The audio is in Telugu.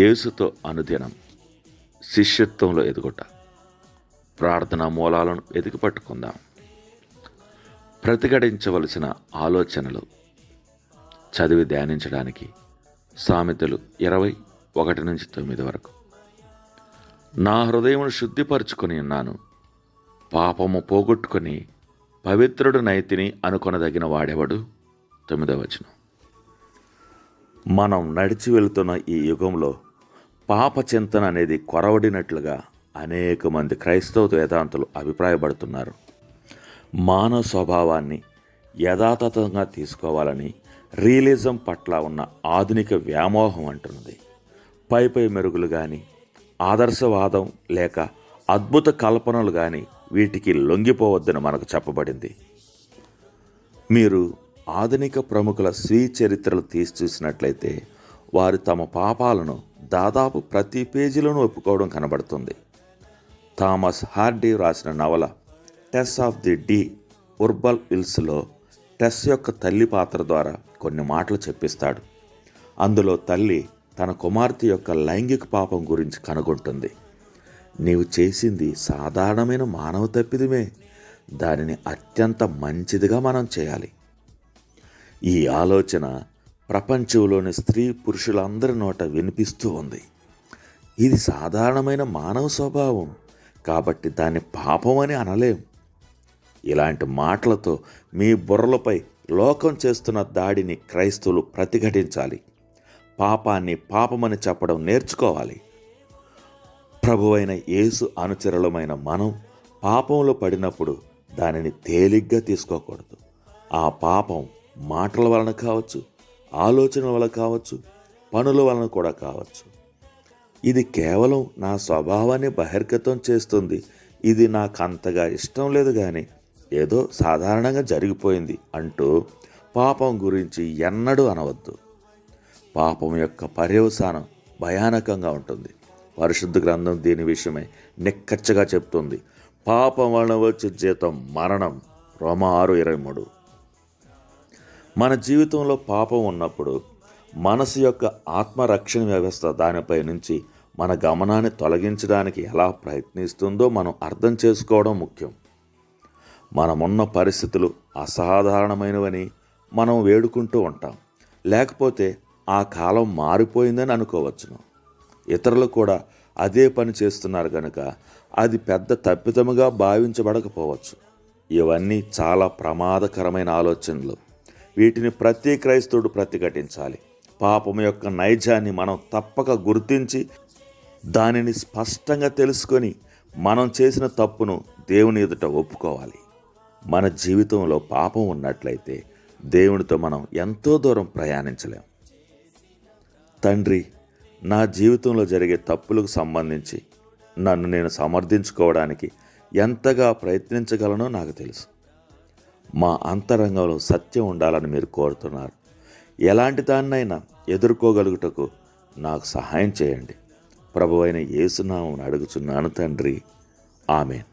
యేసుతో అనుదినం శిష్యత్వంలో ఎదుగుట. ప్రార్థనా మూలాలను వెతికి పట్టుకుందాం. ప్రతిఘటించవలసిన ఆలోచనలు చదివి ధ్యానించడానికి సామెతలు 21-9 వరకు. నా హృదయమును శుద్ధిపరచుకొని ఉన్నాను, పాపము పోగొట్టుకొని పవిత్రుడు నైతిని అనుకొనదగిన వాడెవడు. 9వ వచనం. మనం నడిచి వెళుతున్న ఈ యుగంలో పాప చింతన అనేది కొరవడినట్లుగా అనేక మంది క్రైస్తవ వేదాంతులు అభిప్రాయపడుతున్నారు. మానవ స్వభావాన్ని యథాతథంగా తీసుకోవాలని రియలిజం పట్ల ఉన్న ఆధునిక వ్యామోహం అంటున్నది. పై మెరుగులు కానీ, ఆదర్శవాదం లేక అద్భుత కల్పనలు కానీ వీటికి లొంగిపోవద్దని మనకు చెప్పబడింది. మీరు ఆధునిక ప్రముఖుల స్వీయ చరిత్రలు తీసి చూసినట్లయితే వారు తమ పాపాలను దాదాపు ప్రతి పేజీలోనూ ఒప్పుకోవడం కనబడుతుంది. థామస్ హార్డీ రాసిన నవల టెస్ ఆఫ్ ది డి ఉర్బల్ విల్స్లో టెస్ యొక్క తల్లి పాత్ర ద్వారా కొన్ని మాటలు చెప్పిస్తాడు. అందులో తల్లి తన కుమార్తె యొక్క లైంగిక పాపం గురించి కనుగొంటుంది. నీవు చేసింది సాధారణమైన మానవ తప్పిదమే, దానిని అత్యంత మంచిదిగా మనం చేయాలి. ఈ ఆలోచన ప్రపంచంలోని స్త్రీ పురుషులందరి నోట వినిపిస్తూ ఉంది. ఇది సాధారణమైన మానవ స్వభావం కాబట్టి దాన్ని పాపం అని అనలేం. ఇలాంటి మాటలతో మీ బుర్రలపై లోకం చేస్తున్న దాడిని క్రైస్తవులు ప్రతిఘటించాలి. పాపాన్ని పాపమని చెప్పడం నేర్చుకోవాలి. ప్రభువైన యేసు అనుచరులమైన మనం పాపంలో పడినప్పుడు దానిని తేలిగ్గా తీసుకోకూడదు. ఆ పాపం మాటల వలన కావచ్చు, ఆలోచనల వలన కావచ్చు, పనుల వలన కూడా కావచ్చు. ఇది కేవలం నా స్వభావాన్ని బహిర్గతం చేస్తుంది, ఇది నాకు అంతగా ఇష్టం లేదు కానీ ఏదో సాధారణంగా జరిగిపోయింది అంటూ పాపం గురించి ఎన్నడూ అనవద్దు. పాపం యొక్క పర్యవసానం భయానకంగా ఉంటుంది. పరిశుద్ధ గ్రంథం దీని విషయమై నిక్కచ్చగా చెప్తుంది. పాపం వలన వచ్చే జీతం మరణం. రోమా 6:23. మన జీవితంలో పాపం ఉన్నప్పుడు మనసు యొక్క ఆత్మరక్షణ వ్యవస్థ దానిపై నుంచి మన గమనాన్ని తొలగించడానికి ఎలా ప్రయత్నిస్తుందో మనం అర్థం చేసుకోవడం ముఖ్యం. మనమున్న పరిస్థితులు అసాధారణమైనవని మనం వేడుకుంటూ ఉంటాం, లేకపోతే ఆ కాలం మారిపోయిందని అనుకోవచ్చును. ఇతరులు కూడా అదే పని చేస్తున్నారు కనుక అది పెద్ద తప్పిదముగా భావించబడకపోవచ్చు. ఇవన్నీ చాలా ప్రమాదకరమైన ఆలోచనలు. వీటిని ప్రతి క్రైస్తవుడు ప్రతిఘటించాలి. పాపం యొక్క నైజాన్ని మనం తప్పక గుర్తించి దానిని స్పష్టంగా తెలుసుకొని మనం చేసిన తప్పును దేవుని ఎదుట ఒప్పుకోవాలి. మన జీవితంలో పాపం ఉన్నట్లయితే దేవునితో మనం ఎంతో దూరం ప్రయాణించలేం. తండ్రి, నా జీవితంలో జరిగే తప్పులకు సంబంధించి నన్ను నేను సమర్థించుకోవడానికి ఎంతగా ప్రయత్నించగలనో నాకు తెలుసు. మా అంతరంగంలో సత్యం ఉండాలని మీరు కోరుతున్నారు. ఎలాంటి దాన్నైనా ఎదుర్కోగలుగుటకు నాకు సహాయం చేయండి. ప్రభువైన యేసు నామమున అడుగుచున్నాను తండ్రి. ఆమేన్.